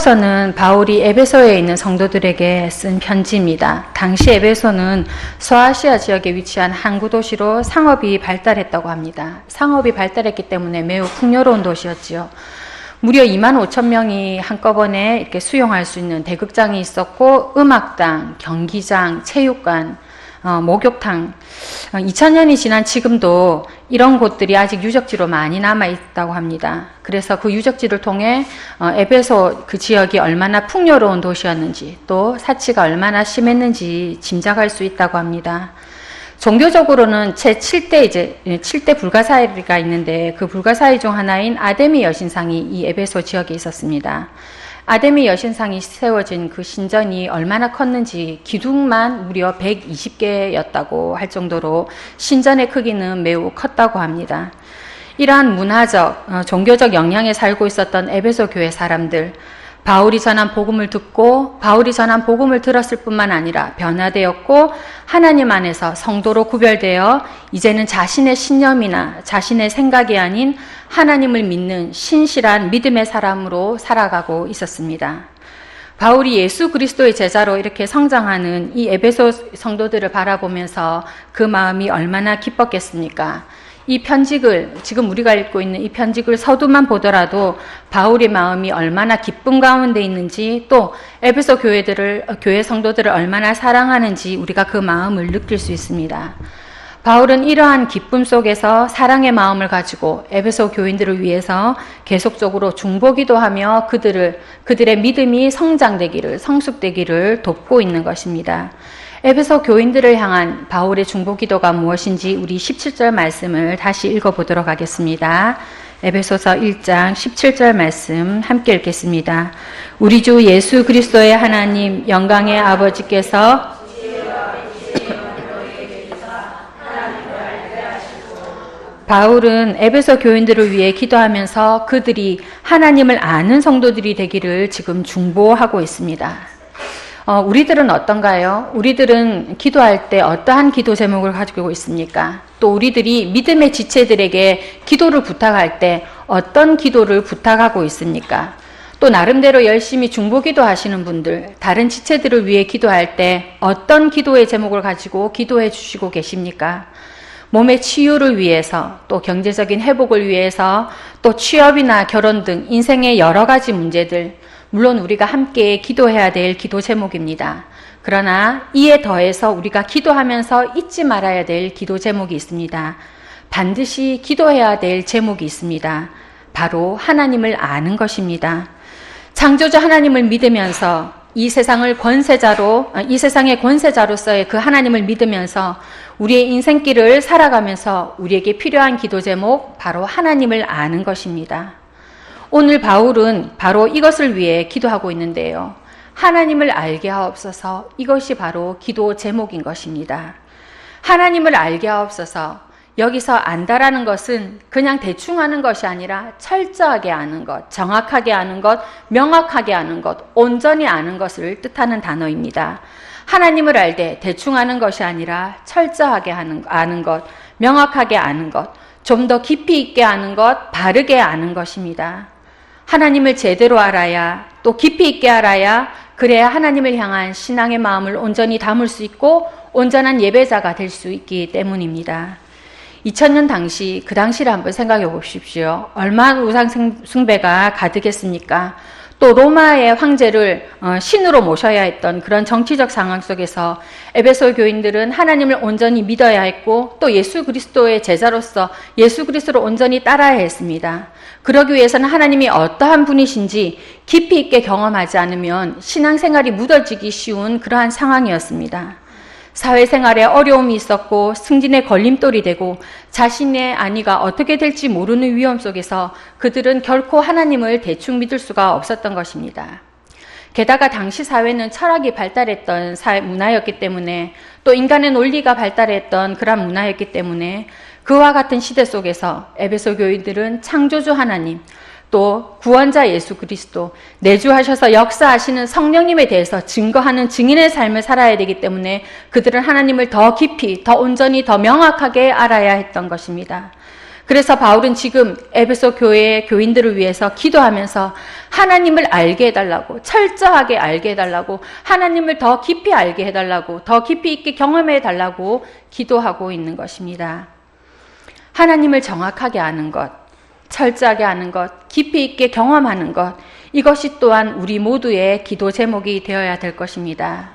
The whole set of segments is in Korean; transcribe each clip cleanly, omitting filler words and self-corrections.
에베소서는 바울이 에베소에 있는 성도들에게 쓴 편지입니다. 당시 에베소는 서아시아 지역에 위치한 항구 도시로 상업이 발달했다고 합니다. 상업이 발달했기 때문에 매우 풍요로운 도시였지요. 무려 25,000명이 한꺼번에 이렇게 수용할 수 있는 대극장이 있었고, 음악당, 경기장, 체육관, 목욕탕, 2000년이 지난 지금도 이런 곳들이 아직 유적지로 많이 남아있다고 합니다. 그래서 그 유적지를 통해 에베소 그 지역이 얼마나 풍요로운 도시였는지, 또 사치가 얼마나 심했는지 짐작할 수 있다고 합니다. 종교적으로는 제7대 불가사의가 있는데, 그 불가사의 중 하나인 아데미 여신상이 이 에베소 지역에 있었습니다. 아데미 여신상이 세워진 그 신전이 얼마나 컸는지 기둥만 무려 120개였다고 할 정도로 신전의 크기는 매우 컸다고 합니다. 이러한 문화적, 종교적 영향에 살고 있었던 에베소 교회 사람들, 바울이 전한 복음을 듣고 바울이 전한 복음을 들었을 뿐만 아니라 변화되었고, 하나님 안에서 성도로 구별되어 이제는 자신의 신념이나 자신의 생각이 아닌 하나님을 믿는 신실한 믿음의 사람으로 살아가고 있었습니다. 바울이 예수 그리스도의 제자로 이렇게 성장하는 이 에베소 성도들을 바라보면서 그 마음이 얼마나 기뻤겠습니까? 이 편직을, 지금 우리가 읽고 있는 이 편직을 서두만 보더라도 바울의 마음이 얼마나 기쁨 가운데 있는지, 또 에베소 교회 성도들을 얼마나 사랑하는지 우리가 그 마음을 느낄 수 있습니다. 바울은 이러한 기쁨 속에서 사랑의 마음을 가지고 에베소 교인들을 위해서 계속적으로 중보기도 하며 그들의 믿음이 성장되기를, 성숙되기를 돕고 있는 것입니다. 에베소 교인들을 향한 바울의 중보기도가 무엇인지 우리 17절 말씀을 다시 읽어보도록 하겠습니다. 에베소서 1장 17절 말씀 함께 읽겠습니다. 우리 주 예수 그리스도의 하나님 영광의 아버지께서 바울은 에베소 교인들을 위해 기도하면서 그들이 하나님을 아는 성도들이 되기를 지금 중보하고 있습니다. 우리들은 어떤가요? 우리들은 기도할 때 어떠한 기도 제목을 가지고 있습니까? 또 우리들이 믿음의 지체들에게 기도를 부탁할 때 어떤 기도를 부탁하고 있습니까? 또 나름대로 열심히 중보기도 하시는 분들, 다른 지체들을 위해 기도할 때 어떤 기도의 제목을 가지고 기도해 주시고 계십니까? 몸의 치유를 위해서, 또 경제적인 회복을 위해서, 또 취업이나 결혼 등 인생의 여러 가지 문제들, 물론 우리가 함께 기도해야 될 기도 제목입니다. 그러나 이에 더해서 우리가 기도하면서 잊지 말아야 될 기도 제목이 있습니다. 반드시 기도해야 될 제목이 있습니다. 바로 하나님을 아는 것입니다. 창조주 하나님을 믿으면서 이 세상의 권세자로서의 그 하나님을 믿으면서 우리의 인생길을 살아가면서 우리에게 필요한 기도 제목, 바로 하나님을 아는 것입니다. 오늘 바울은 바로 이것을 위해 기도하고 있는데요. 하나님을 알게 하옵소서, 이것이 바로 기도 제목인 것입니다. 하나님을 알게 하옵소서, 여기서 안다라는 것은 그냥 대충 아는 것이 아니라 철저하게 아는 것, 정확하게 아는 것, 명확하게 아는 것, 온전히 아는 것을 뜻하는 단어입니다. 하나님을 알 때 대충 아는 것이 아니라 철저하게 아는 것, 명확하게 아는 것, 좀 더 깊이 있게 아는 것, 바르게 아는 것입니다. 하나님을 제대로 알아야, 또 깊이 있게 알아야, 그래야 하나님을 향한 신앙의 마음을 온전히 담을 수 있고 온전한 예배자가 될 수 있기 때문입니다. 2000년 당시, 그 당시를 한번 생각해 보십시오. 얼마나 우상 숭배가 가득했습니까? 또 로마의 황제를 신으로 모셔야 했던 그런 정치적 상황 속에서 에베소 교인들은 하나님을 온전히 믿어야 했고, 또 예수 그리스도의 제자로서 예수 그리스도를 온전히 따라야 했습니다. 그러기 위해서는 하나님이 어떠한 분이신지 깊이 있게 경험하지 않으면 신앙생활이 무뎌지기 쉬운 그러한 상황이었습니다. 사회생활에 어려움이 있었고 승진의 걸림돌이 되고 자신의 안위가 어떻게 될지 모르는 위험 속에서 그들은 결코 하나님을 대충 믿을 수가 없었던 것입니다. 게다가 당시 사회는 철학이 발달했던 문화였기 때문에, 또 인간의 논리가 발달했던 그런 문화였기 때문에 그와 같은 시대 속에서 에베소 교인들은 창조주 하나님, 또 구원자 예수 그리스도, 내주하셔서 역사하시는 성령님에 대해서 증거하는 증인의 삶을 살아야 되기 때문에 그들은 하나님을 더 깊이, 더 온전히, 더 명확하게 알아야 했던 것입니다. 그래서 바울은 지금 에베소 교회의 교인들을 위해서 기도하면서 하나님을 알게 해달라고, 철저하게 알게 해달라고, 하나님을 더 깊이 알게 해달라고, 더 깊이 있게 경험해 해달라고 기도하고 있는 것입니다. 하나님을 정확하게 아는 것, 철저하게 아는 것, 깊이 있게 경험하는 것, 이것이 또한 우리 모두의 기도 제목이 되어야 될 것입니다.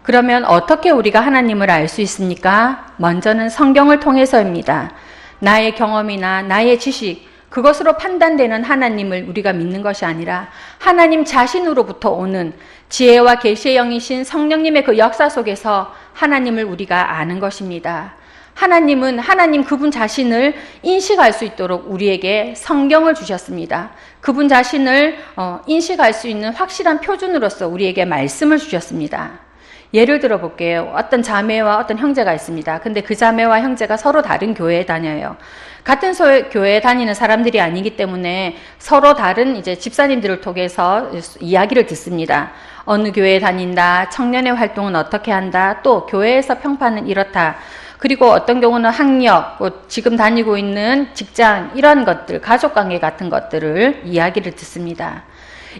그러면 어떻게 우리가 하나님을 알 수 있습니까? 먼저는 성경을 통해서입니다. 나의 경험이나 나의 지식, 그것으로 판단되는 하나님을 우리가 믿는 것이 아니라 하나님 자신으로부터 오는 지혜와 계시의 영이신 성령님의 그 역사 속에서 하나님을 우리가 아는 것입니다. 하나님은 하나님 그분 자신을 인식할 수 있도록 우리에게 성경을 주셨습니다. 그분 자신을 인식할 수 있는 확실한 표준으로서 우리에게 말씀을 주셨습니다. 예를 들어 볼게요. 어떤 자매와 어떤 형제가 있습니다. 근데 그 자매와 형제가 서로 다른 교회에 다녀요. 같은 교회에 다니는 사람들이 아니기 때문에 서로 다른 이제 집사님들을 통해서 이야기를 듣습니다. 어느 교회에 다닌다, 청년의 활동은 어떻게 한다, 또 교회에서 평판은 이렇다. 그리고 어떤 경우는 학력, 지금 다니고 있는 직장, 이런 것들, 가족관계 같은 것들을 이야기를 듣습니다.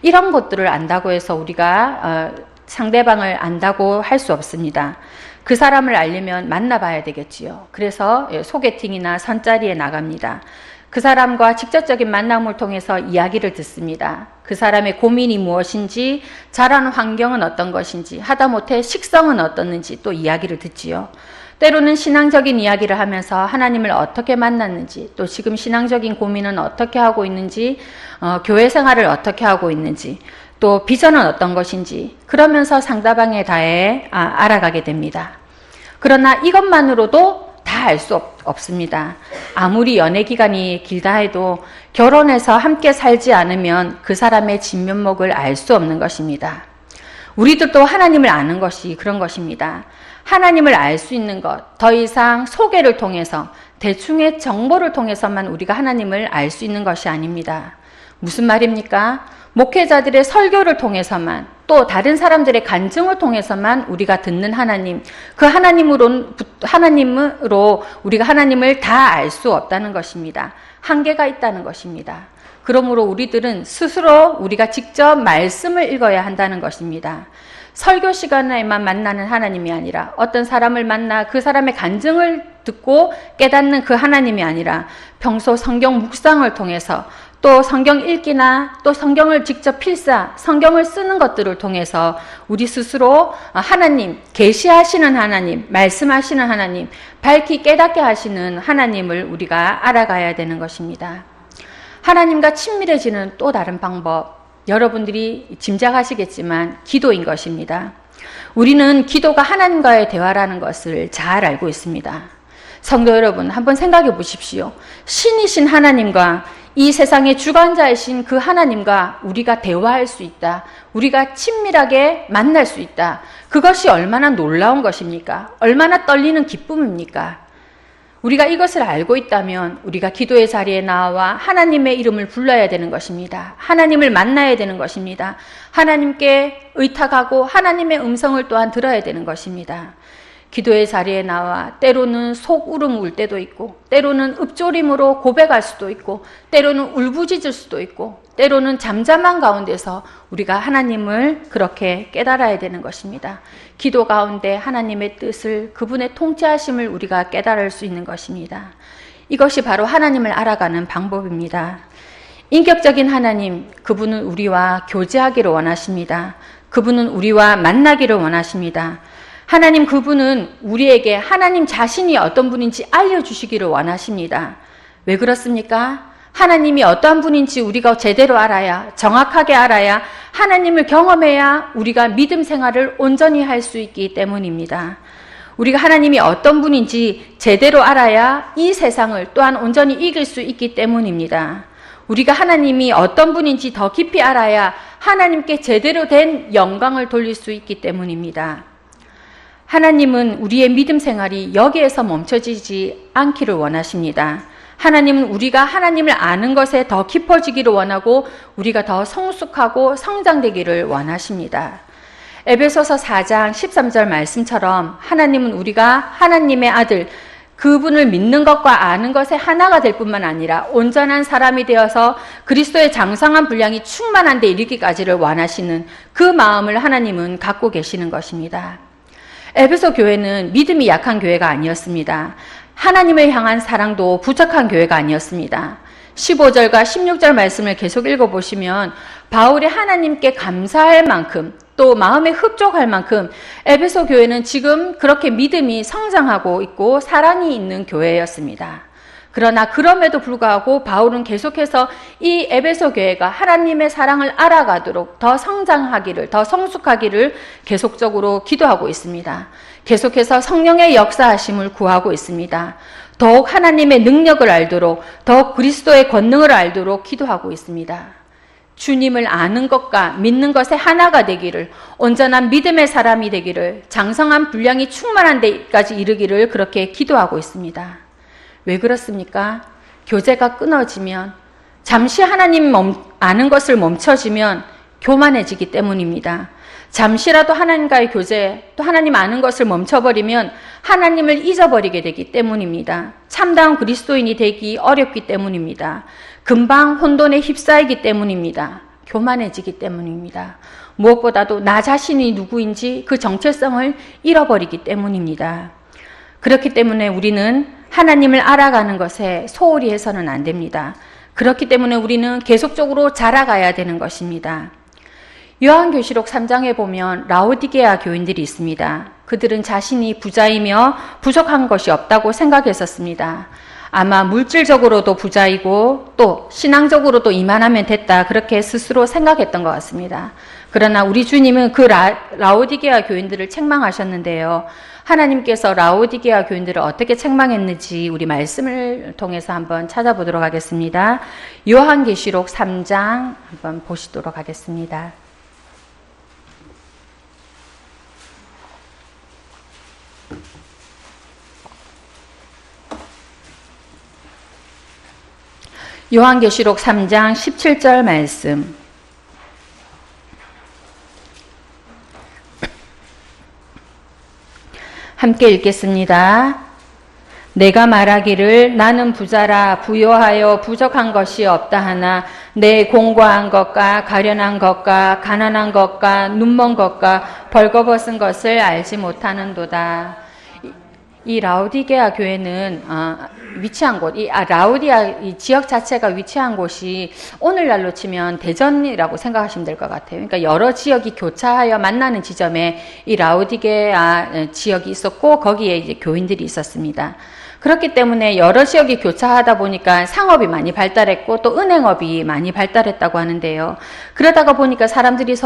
이런 것들을 안다고 해서 우리가 상대방을 안다고 할 수 없습니다. 그 사람을 알려면 만나봐야 되겠지요. 그래서 소개팅이나 선자리에 나갑니다. 그 사람과 직접적인 만남을 통해서 이야기를 듣습니다. 그 사람의 고민이 무엇인지, 자라는 환경은 어떤 것인지, 하다못해 식성은 어떻는지 또 이야기를 듣지요. 때로는 신앙적인 이야기를 하면서 하나님을 어떻게 만났는지, 또 지금 신앙적인 고민은 어떻게 하고 있는지, 교회 생활을 어떻게 하고 있는지, 또 비전은 어떤 것인지, 그러면서 상대방에 대해 알아가게 됩니다. 그러나 이것만으로도 다 알 수 없습니다. 아무리 연애 기간이 길다 해도 결혼해서 함께 살지 않으면 그 사람의 진면목을 알 수 없는 것입니다. 우리들도 하나님을 아는 것이 그런 것입니다. 하나님을 알 수 있는 것, 더 이상 소개를 통해서, 대충의 정보를 통해서만 우리가 하나님을 알 수 있는 것이 아닙니다. 무슨 말입니까? 목회자들의 설교를 통해서만, 또 다른 사람들의 간증을 통해서만 우리가 듣는 하나님, 그 하나님으로 우리가 하나님을 다 알 수 없다는 것입니다. 한계가 있다는 것입니다. 그러므로 우리들은 스스로 우리가 직접 말씀을 읽어야 한다는 것입니다. 설교 시간에만 만나는 하나님이 아니라, 어떤 사람을 만나 그 사람의 간증을 듣고 깨닫는 그 하나님이 아니라, 평소 성경 묵상을 통해서, 또 성경 읽기나 또 성경을 직접 필사, 성경을 쓰는 것들을 통해서 우리 스스로 하나님, 계시하시는 하나님, 말씀하시는 하나님, 밝히 깨닫게 하시는 하나님을 우리가 알아가야 되는 것입니다. 하나님과 친밀해지는 또 다른 방법, 여러분들이 짐작하시겠지만 기도인 것입니다. 우리는 기도가 하나님과의 대화라는 것을 잘 알고 있습니다. 성도 여러분, 한번 생각해 보십시오. 신이신 하나님과 이 세상의 주관자이신 그 하나님과 우리가 대화할 수 있다. 우리가 친밀하게 만날 수 있다. 그것이 얼마나 놀라운 것입니까? 얼마나 떨리는 기쁨입니까? 우리가 이것을 알고 있다면 우리가 기도의 자리에 나와 하나님의 이름을 불러야 되는 것입니다. 하나님을 만나야 되는 것입니다. 하나님께 의탁하고 하나님의 음성을 또한 들어야 되는 것입니다. 기도의 자리에 나와 때로는 속 울음 울 때도 있고, 때로는 읊조림으로 고백할 수도 있고, 때로는 울부짖을 수도 있고, 때로는 잠잠한 가운데서 우리가 하나님을 그렇게 깨달아야 되는 것입니다. 기도 가운데 하나님의 뜻을, 그분의 통치하심을 우리가 깨달을 수 있는 것입니다. 이것이 바로 하나님을 알아가는 방법입니다. 인격적인 하나님, 그분은 우리와 교제하기를 원하십니다. 그분은 우리와 만나기를 원하십니다. 하나님, 그분은 우리에게 하나님 자신이 어떤 분인지 알려주시기를 원하십니다. 왜 그렇습니까? 하나님이 어떠한 분인지 우리가 제대로 알아야, 정확하게 알아야, 하나님을 경험해야 우리가 믿음 생활을 온전히 할 수 있기 때문입니다. 우리가 하나님이 어떤 분인지 제대로 알아야 이 세상을 또한 온전히 이길 수 있기 때문입니다. 우리가 하나님이 어떤 분인지 더 깊이 알아야 하나님께 제대로 된 영광을 돌릴 수 있기 때문입니다. 하나님은 우리의 믿음 생활이 여기에서 멈춰지지 않기를 원하십니다. 하나님은 우리가 하나님을 아는 것에 더 깊어지기를 원하고 우리가 더 성숙하고 성장되기를 원하십니다. 에베소서 4장 13절 말씀처럼 하나님은 우리가 하나님의 아들, 그분을 믿는 것과 아는 것의 하나가 될 뿐만 아니라 온전한 사람이 되어서 그리스도의 장성한 분량이 충만한 데 이르기까지를 원하시는 그 마음을 하나님은 갖고 계시는 것입니다. 에베소 교회는 믿음이 약한 교회가 아니었습니다. 하나님을 향한 사랑도 부족한 교회가 아니었습니다. 15절과 16절 말씀을 계속 읽어보시면 바울이 하나님께 감사할 만큼 또 마음에 흡족할 만큼 에베소 교회는 지금 그렇게 믿음이 성장하고 있고 사랑이 있는 교회였습니다. 그러나 그럼에도 불구하고 바울은 계속해서 이 에베소 교회가 하나님의 사랑을 알아가도록 더 성장하기를, 더 성숙하기를 계속적으로 기도하고 있습니다. 계속해서 성령의 역사하심을 구하고 있습니다. 더욱 하나님의 능력을 알도록, 더욱 그리스도의 권능을 알도록 기도하고 있습니다. 주님을 아는 것과 믿는 것의 하나가 되기를, 온전한 믿음의 사람이 되기를, 장성한 분량이 충만한 데까지 이르기를 그렇게 기도하고 있습니다. 왜 그렇습니까? 교제가 끊어지면, 잠시 하나님 아는 것을 멈춰지면 교만해지기 때문입니다. 잠시라도 하나님과의 교제, 또 하나님 아는 것을 멈춰버리면 하나님을 잊어버리게 되기 때문입니다. 참다운 그리스도인이 되기 어렵기 때문입니다. 금방 혼돈에 휩싸이기 때문입니다. 교만해지기 때문입니다. 무엇보다도 나 자신이 누구인지 그 정체성을 잃어버리기 때문입니다. 그렇기 때문에 우리는 하나님을 알아가는 것에 소홀히 해서는 안 됩니다. 그렇기 때문에 우리는 계속적으로 자라가야 되는 것입니다. 요한계시록 3장에 보면 라오디게아 교인들이 있습니다. 그들은 자신이 부자이며 부족한 것이 없다고 생각했었습니다. 아마 물질적으로도 부자이고 또 신앙적으로도 이만하면 됐다, 그렇게 스스로 생각했던 것 같습니다. 그러나 우리 주님은 그 라오디게아 교인들을 책망하셨는데요. 하나님께서 라오디게아 교인들을 어떻게 책망했는지 우리 말씀을 통해서 한번 찾아보도록 하겠습니다. 요한계시록 3장 한번 보시도록 하겠습니다. 요한계시록 3장 17절 말씀. 함께 읽겠습니다. 내가 말하기를 나는 부자라 부요하여 부족한 것이 없다 하나 내 공고한 것과 가련한 것과 가난한 것과 눈먼 것과 벌거벗은 것을 알지 못하는도다. 이 라오디게아 교회는 위치한 곳, 이 지역 자체가 위치한 곳이 오늘날로 치면 대전이라고 생각하시면 될 것 같아요. 그러니까 여러 지역이 교차하여 만나는 지점에 이 라오디게아 지역이 있었고 거기에 이제 교인들이 있었습니다. 그렇기 때문에 여러 지역이 교차하다 보니까 상업이 많이 발달했고 또 은행업이 많이 발달했다고 하는데요. 그러다가 보니까 사람들이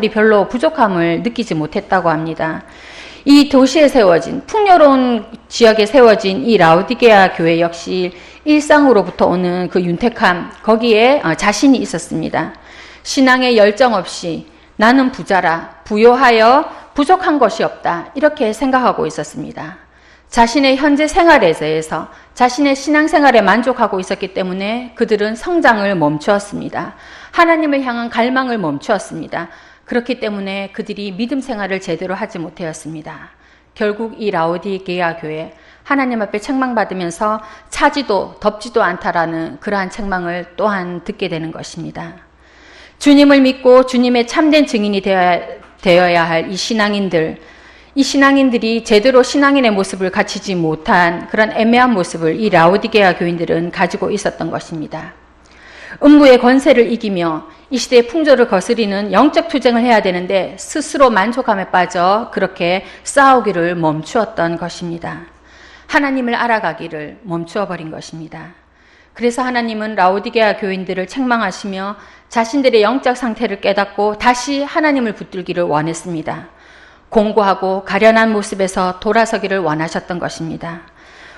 별로 부족함을 느끼지 못했다고 합니다. 이 도시에 세워진, 풍요로운 지역에 세워진 이 라오디게아 교회 역시 일상으로부터 오는 그 윤택함, 거기에 자신이 있었습니다. 신앙의 열정 없이 나는 부자라, 부요하여 부족한 것이 없다, 이렇게 생각하고 있었습니다. 자신의 현재 생활에 대해서, 자신의 신앙생활에 만족하고 있었기 때문에 그들은 성장을 멈추었습니다. 하나님을 향한 갈망을 멈추었습니다. 그렇기 때문에 그들이 믿음 생활을 제대로 하지 못하였습니다. 결국 이 라오디게아 교회, 하나님 앞에 책망받으면서 차지도 덥지도 않다라는 그러한 책망을 또한 듣게 되는 것입니다. 주님을 믿고 주님의 참된 증인이 되어야 할 이 신앙인들이 제대로 신앙인의 모습을 갖추지 못한 그런 애매한 모습을 이 라오디게아 교인들은 가지고 있었던 것입니다. 음부의 권세를 이기며 이 시대의 풍조를 거스리는 영적 투쟁을 해야 되는데 스스로 만족감에 빠져 그렇게 싸우기를 멈추었던 것입니다. 하나님을 알아가기를 멈추어 버린 것입니다. 그래서 하나님은 라오디게아 교인들을 책망하시며 자신들의 영적 상태를 깨닫고 다시 하나님을 붙들기를 원했습니다. 공고하고 가련한 모습에서 돌아서기를 원하셨던 것입니다.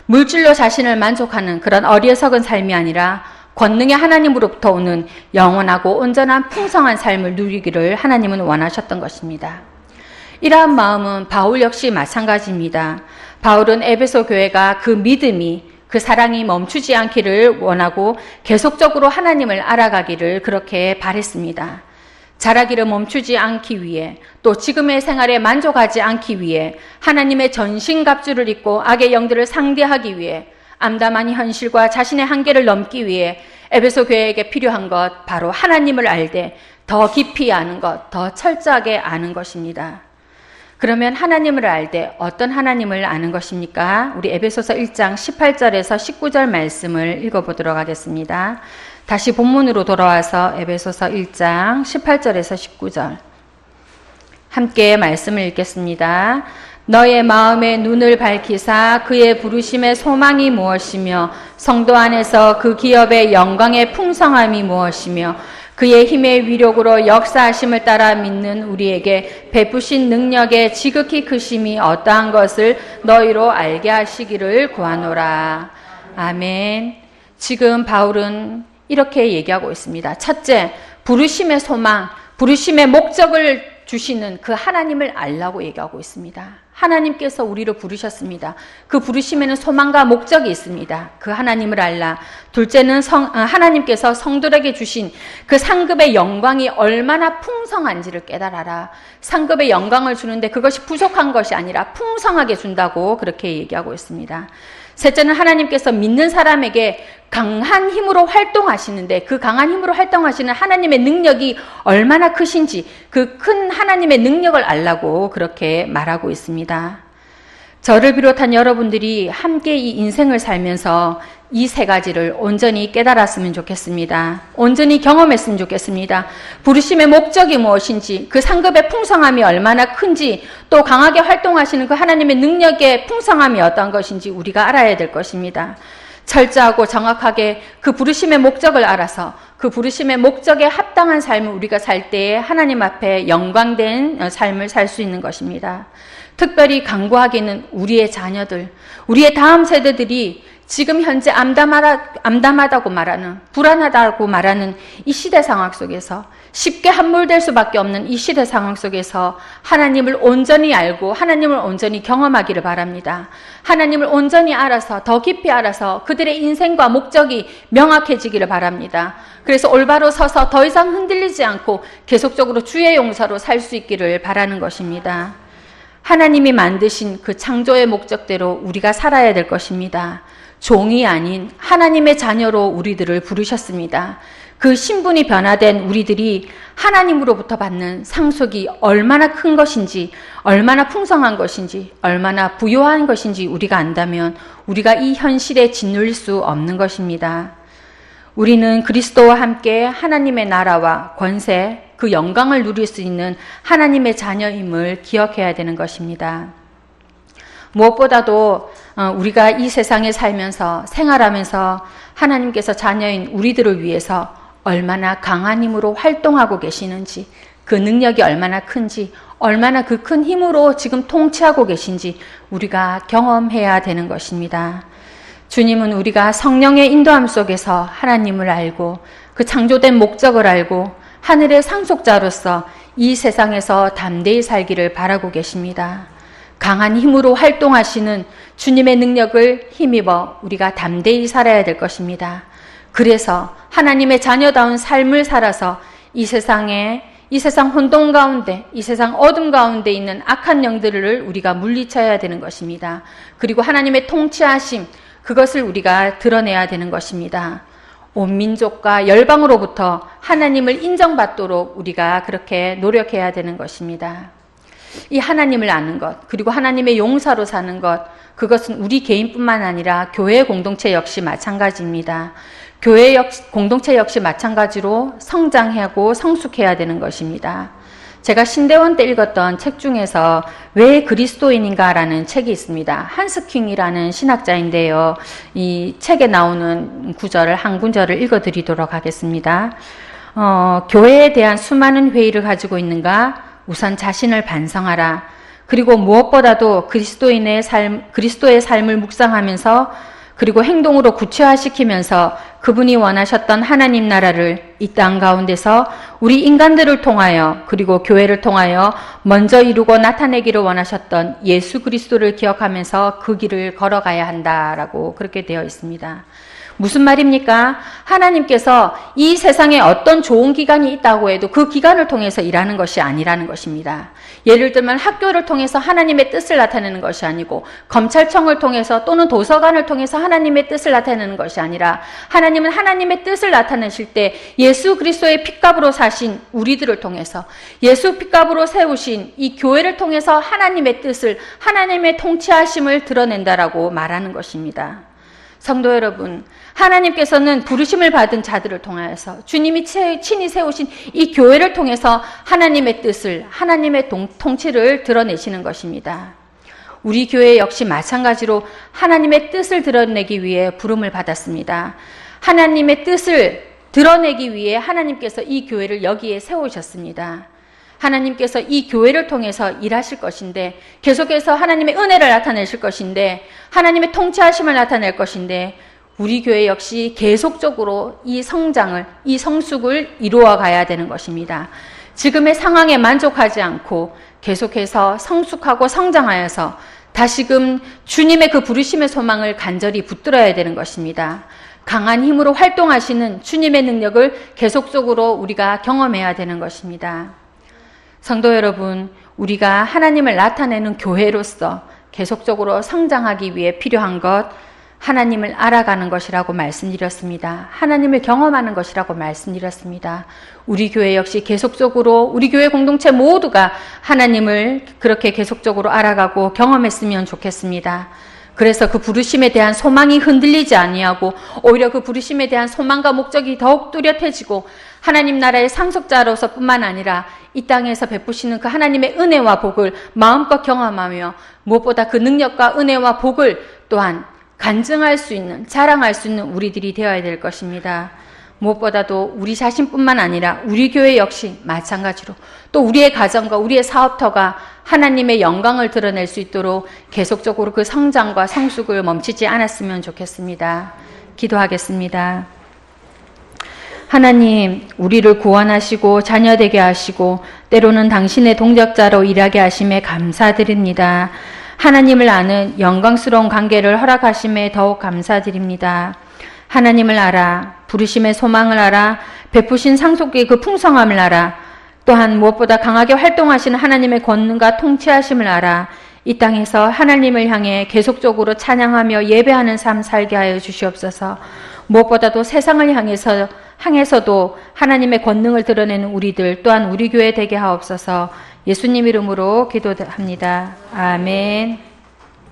물질로 자신을 만족하는 그런 어리석은 삶이 아니라 권능의 하나님으로부터 오는 영원하고 온전한 풍성한 삶을 누리기를 하나님은 원하셨던 것입니다. 이러한 마음은 바울 역시 마찬가지입니다. 바울은 에베소 교회가 그 믿음이, 그 사랑이 멈추지 않기를 원하고 계속적으로 하나님을 알아가기를 그렇게 바랬습니다. 자라기를 멈추지 않기 위해, 또 지금의 생활에 만족하지 않기 위해, 하나님의 전신갑주를 입고 악의 영들을 상대하기 위해, 암담한 현실과 자신의 한계를 넘기 위해 에베소 교회에게 필요한 것, 바로 하나님을 알되 더 깊이 아는 것, 더 철저하게 아는 것입니다. 그러면 하나님을 알되 어떤 하나님을 아는 것입니까? 우리 에베소서 1장 18절에서 19절 말씀을 읽어보도록 하겠습니다. 다시 본문으로 돌아와서 에베소서 1장 18절에서 19절 함께 말씀을 읽겠습니다. 너의 마음의 눈을 밝히사 그의 부르심의 소망이 무엇이며 성도 안에서 그 기업의 영광의 풍성함이 무엇이며 그의 힘의 위력으로 역사하심을 따라 믿는 우리에게 베푸신 능력의 지극히 크심이 어떠한 것을 너희로 알게 하시기를 구하노라. 아멘. 지금 바울은 이렇게 얘기하고 있습니다. 첫째, 부르심의 소망, 부르심의 목적을 주시는 그 하나님을 알라고 얘기하고 있습니다. 하나님께서 우리를 부르셨습니다. 그 부르심에는 소망과 목적이 있습니다. 그 하나님을 알라. 둘째는 하나님께서 성도에게 주신 그 상급의 영광이 얼마나 풍성한지를 깨달아라. 상급의 영광을 주는데 그것이 부족한 것이 아니라 풍성하게 준다고 그렇게 얘기하고 있습니다. 셋째는 하나님께서 믿는 사람에게 강한 힘으로 활동하시는데 그 강한 힘으로 활동하시는 하나님의 능력이 얼마나 크신지 그 큰 하나님의 능력을 알라고 그렇게 말하고 있습니다. 저를 비롯한 여러분들이 함께 이 인생을 살면서 이 세 가지를 온전히 깨달았으면 좋겠습니다. 온전히 경험했으면 좋겠습니다. 부르심의 목적이 무엇인지, 그 상급의 풍성함이 얼마나 큰지, 또 강하게 활동하시는 그 하나님의 능력의 풍성함이 어떤 것인지 우리가 알아야 될 것입니다. 철저하고 정확하게 그 부르심의 목적을 알아서 그 부르심의 목적에 합당한 삶을 우리가 살 때에 하나님 앞에 영광된 삶을 살 수 있는 것입니다. 특별히 간구하기는 우리의 자녀들, 우리의 다음 세대들이 지금 현재 암담하다고 말하는, 불안하다고 말하는 이 시대 상황 속에서 쉽게 함몰될 수밖에 없는 이 시대 상황 속에서 하나님을 온전히 알고 하나님을 온전히 경험하기를 바랍니다. 하나님을 온전히 알아서 더 깊이 알아서 그들의 인생과 목적이 명확해지기를 바랍니다. 그래서 올바로 서서 더 이상 흔들리지 않고 계속적으로 주의 용사로 살 수 있기를 바라는 것입니다. 하나님이 만드신 그 창조의 목적대로 우리가 살아야 될 것입니다. 종이 아닌 하나님의 자녀로 우리들을 부르셨습니다. 그 신분이 변화된 우리들이 하나님으로부터 받는 상속이 얼마나 큰 것인지, 얼마나 풍성한 것인지, 얼마나 부요한 것인지 우리가 안다면 우리가 이 현실에 짓눌릴 수 없는 것입니다. 우리는 그리스도와 함께 하나님의 나라와 권세, 그 영광을 누릴 수 있는 하나님의 자녀임을 기억해야 되는 것입니다. 무엇보다도 우리가 이 세상에 살면서 생활하면서 하나님께서 자녀인 우리들을 위해서 얼마나 강한 힘으로 활동하고 계시는지, 그 능력이 얼마나 큰지, 얼마나 그 큰 힘으로 지금 통치하고 계신지 우리가 경험해야 되는 것입니다. 주님은 우리가 성령의 인도함 속에서 하나님을 알고 그 창조된 목적을 알고 하늘의 상속자로서 이 세상에서 담대히 살기를 바라고 계십니다. 강한 힘으로 활동하시는 주님의 능력을 힘입어 우리가 담대히 살아야 될 것입니다. 그래서 하나님의 자녀다운 삶을 살아서 이 세상 혼돈 가운데, 이 세상 어둠 가운데 있는 악한 영들을 우리가 물리쳐야 되는 것입니다. 그리고 하나님의 통치하심, 그것을 우리가 드러내야 되는 것입니다. 온 민족과 열방으로부터 하나님을 인정받도록 우리가 그렇게 노력해야 되는 것입니다. 이 하나님을 아는 것, 그리고 하나님의 용사로 사는 것, 그것은 우리 개인뿐만 아니라 교회 공동체 역시 마찬가지입니다. 교회 공동체 역시 마찬가지로 성장하고 성숙해야 되는 것입니다. 제가 신대원 때 읽었던 책 중에서 왜 그리스도인인가라는 책이 있습니다. 한스킹이라는 신학자인데요. 이 책에 나오는 구절을 한 구절을 읽어드리도록 하겠습니다. 교회에 대한 수많은 회의를 가지고 있는가? 우선 자신을 반성하라. 그리고 무엇보다도 그리스도의 삶을 묵상하면서 그리고 행동으로 구체화시키면서 그분이 원하셨던 하나님 나라를 이 땅 가운데서 우리 인간들을 통하여 그리고 교회를 통하여 먼저 이루고 나타내기를 원하셨던 예수 그리스도를 기억하면서 그 길을 걸어가야 한다라고 그렇게 되어 있습니다. 무슨 말입니까? 하나님께서 이 세상에 어떤 좋은 기관이 있다고 해도 그 기관을 통해서 일하는 것이 아니라는 것입니다. 예를 들면 학교를 통해서 하나님의 뜻을 나타내는 것이 아니고, 검찰청을 통해서 또는 도서관을 통해서 하나님의 뜻을 나타내는 것이 아니라, 하나님은 하나님의 뜻을 나타내실 때 예수 그리스도의 핏값으로 사신 우리들을 통해서, 예수 핏값으로 세우신 이 교회를 통해서 하나님의 뜻을, 하나님의 통치하심을 드러낸다라고 말하는 것입니다. 성도 여러분, 하나님께서는 부르심을 받은 자들을 통하여서 주님이 친히 세우신 이 교회를 통해서 하나님의 뜻을, 하나님의 통치를 드러내시는 것입니다. 우리 교회 역시 마찬가지로 하나님의 뜻을 드러내기 위해 부름을 받았습니다. 하나님의 뜻을 드러내기 위해 하나님께서 이 교회를 여기에 세우셨습니다. 하나님께서 이 교회를 통해서 일하실 것인데, 계속해서 하나님의 은혜를 나타내실 것인데, 하나님의 통치하심을 나타낼 것인데, 우리 교회 역시 계속적으로 이 성장을, 이 성숙을 이루어 가야 되는 것입니다. 지금의 상황에 만족하지 않고 계속해서 성숙하고 성장하여서 다시금 주님의 그 부르심의 소망을 간절히 붙들어야 되는 것입니다. 강한 힘으로 활동하시는 주님의 능력을 계속적으로 우리가 경험해야 되는 것입니다. 성도 여러분, 우리가 하나님을 나타내는 교회로서 계속적으로 성장하기 위해 필요한 것, 하나님을 알아가는 것이라고 말씀드렸습니다. 하나님을 경험하는 것이라고 말씀드렸습니다. 우리 교회 역시 계속적으로, 우리 교회 공동체 모두가 하나님을 그렇게 계속적으로 알아가고 경험했으면 좋겠습니다. 그래서 그 부르심에 대한 소망이 흔들리지 아니하고 오히려 그 부르심에 대한 소망과 목적이 더욱 뚜렷해지고, 하나님 나라의 상속자로서 뿐만 아니라 이 땅에서 베푸시는 그 하나님의 은혜와 복을 마음껏 경험하며, 무엇보다 그 능력과 은혜와 복을 또한 간증할 수 있는, 자랑할 수 있는 우리들이 되어야 될 것입니다. 무엇보다도 우리 자신뿐만 아니라 우리 교회 역시 마찬가지로 또 우리의 가정과 우리의 사업터가 하나님의 영광을 드러낼 수 있도록 계속적으로 그 성장과 성숙을 멈추지 않았으면 좋겠습니다. 기도하겠습니다. 하나님, 우리를 구원하시고 자녀되게 하시고 때로는 당신의 동역자로 일하게 하심에 감사드립니다. 하나님을 아는 영광스러운 관계를 허락하심에 더욱 감사드립니다. 하나님을 알아, 부르심의 소망을 알아, 베푸신 상속의 그 풍성함을 알아, 또한 무엇보다 강하게 활동하시는 하나님의 권능과 통치하심을 알아 이 땅에서 하나님을 향해 계속적으로 찬양하며 예배하는 삶 살게 하여 주시옵소서. 무엇보다도 세상을 향해서도 하나님의 권능을 드러내는 우리들, 또한 우리 교회 되게 하옵소서. 예수님 이름으로 기도합니다. 아멘.